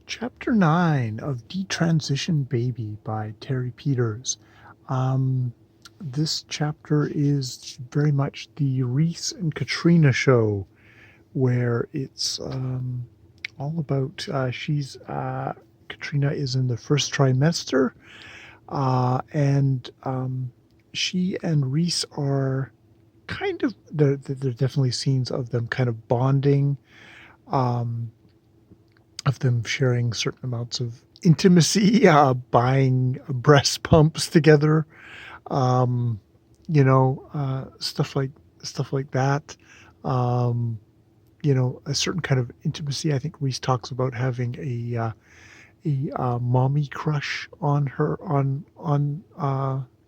Chapter 9 of Detransition Baby by Terry Peters. Um, this chapter is very much the Reese and Katrina show, where it's all about Katrina is in the first trimester, and she and Reese are there are definitely scenes of them kind of bonding. Um, of them sharing certain amounts of intimacy, buying breast pumps together, um, stuff like that. Um, a certain kind of intimacy. I think Reese talks about having a mommy crush on her on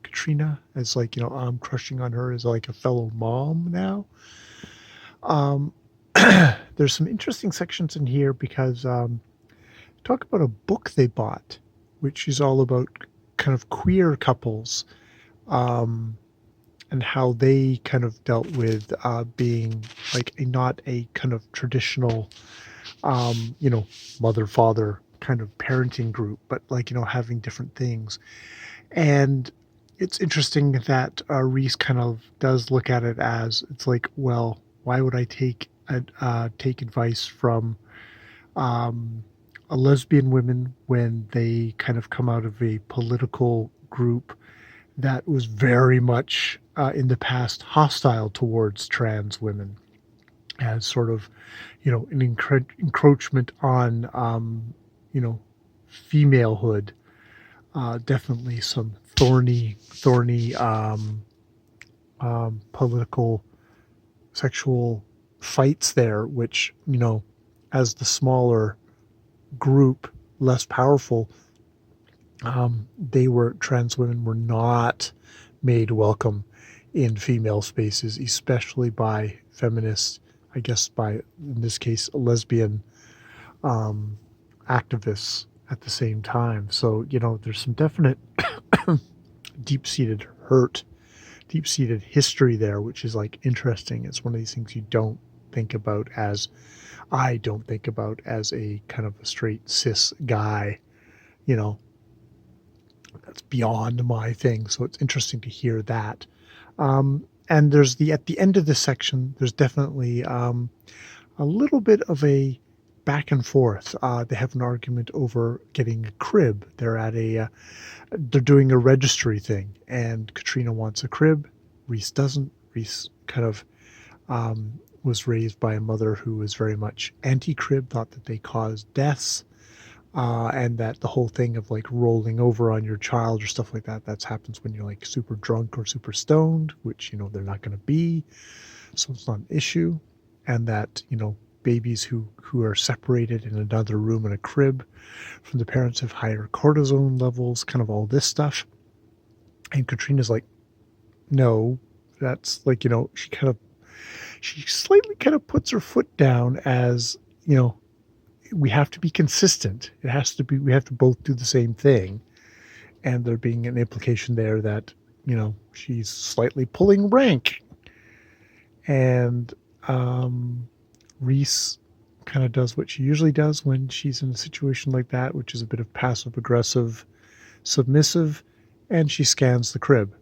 Katrina, as like, I'm crushing on her as like a fellow mom now. Um, there's some interesting sections in here because talk about a book they bought, which is all about kind of queer couples, um, and how they kind of dealt with being like not a kind of traditional, um, you know, mother father kind of parenting group, but like, having different things. And it's interesting that Reese kind of does look at it as it's like, well, why would I take advice from um, a lesbian women when they kind of come out of a political group that was very much in the past hostile towards trans women as sort of, an encroachment on, you know, femalehood. Definitely some thorny political, sexual fights there, which, as the smaller group, less powerful, trans women were not made welcome in female spaces, especially by feminists, I guess by, in this case, lesbian um, activists at the same time. So, there's some definite deep-seated hurt, deep-seated history there, which is like interesting. It's one of these things you don't think about as, I don't think about as a kind of a straight cis guy, you know, that's beyond my thing. So it's interesting to hear that. And there's at the end of this section, there's definitely a little bit of a back and forth. They have an argument over getting a crib. They're doing a registry thing, and Katrina wants a crib. Reese doesn't. Reese kind of was raised by a mother who was very much anti-crib, thought that they caused deaths, and that the whole thing of like rolling over on your child or stuff like that happens when you're like super drunk or super stoned, which they're not going to be, so it's not an issue. And that babies who are separated in another room in a crib from the parents have higher cortisone levels, kind of all this stuff. And Katrina's like, no, that's like, she slightly kind of puts her foot down as, we have to be consistent. It has to be, we have to both do the same thing. And there being an implication there that, she's slightly pulling rank. And Reese kind of does what she usually does when she's in a situation like that, which is a bit of passive aggressive, submissive, and she scans the crib.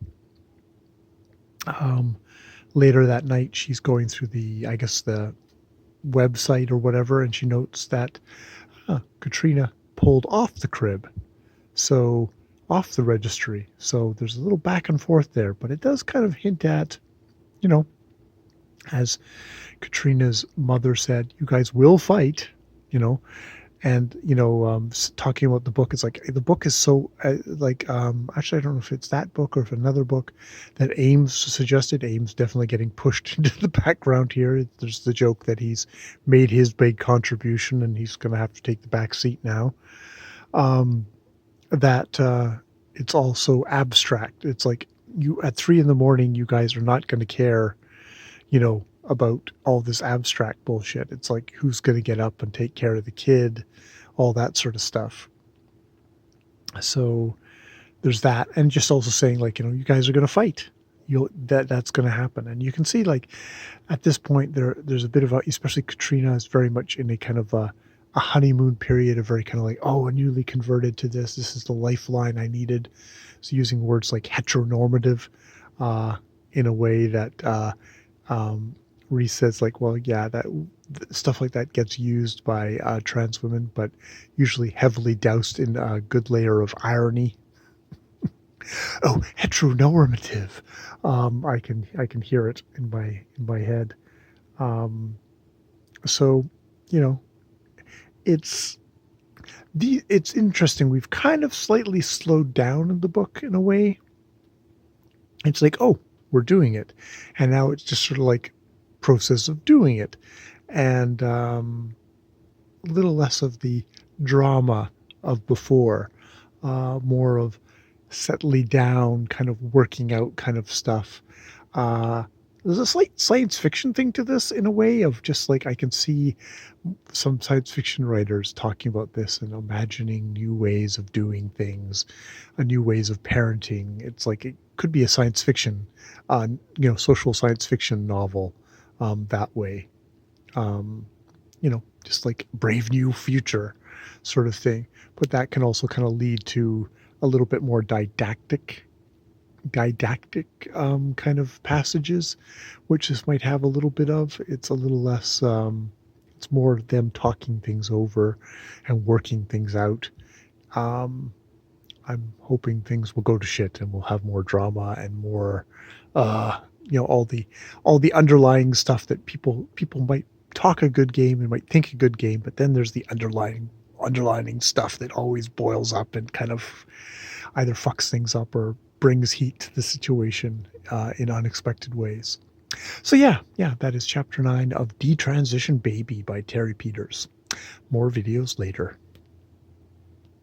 Later that night, she's going through the website or whatever, and she notes that Katrina pulled off the crib, so off the registry. So there's a little back and forth there, but it does kind of hint at, as Katrina's mother said, you guys will fight, and talking about the book, it's like the book is so actually I don't know if it's that book or if another book that Ames suggested. Ames definitely getting pushed into the background here. There's the joke that he's made his big contribution and he's going to have to take the back seat now. That it's all so abstract. It's like, you at 3 a.m, you guys are not going to care, about all this abstract bullshit. It's like, who's going to get up and take care of the kid, all that sort of stuff. So there's that. And just also saying, like, you guys are going to fight. That's going to happen. And you can see, like, at this point there's a bit of especially Katrina is very much in a kind of a a honeymoon period, a very kind of like, oh, a newly converted to this. This is the lifeline I needed. So using words like heteronormative uh, in a way that um, Reese says like, well, yeah, stuff like that gets used by trans women, but usually heavily doused in a good layer of irony. Oh, heteronormative. I can hear it in my head. Um, so, you know, it's it's interesting. We've kind of slightly slowed down in the book in a way. It's like, oh, we're doing it, and now it's just sort of like process of doing it, and a little less of the drama of before, more of settling down, kind of working out kind of stuff. Uh, there's a slight science fiction thing to this in a way of just like I can see some science fiction writers talking about this and imagining new ways of doing things, new ways of parenting. It's like it could be a science fiction, social science fiction novel that way. Um, just like Brave New Future sort of thing. But that can also kind of lead to a little bit more didactic kind of passages, which this might have a little bit of. It's a little less, it's more them talking things over and working things out. Um, I'm hoping things will go to shit and we'll have more drama and more, uh, all the underlying stuff that people might talk a good game and might think a good game, but then there's the underlining stuff that always boils up and kind of either fucks things up or brings heat to the situation in unexpected ways. So yeah, that is chapter 9 of Dtrnstn Baby by Terry Peters. More videos later.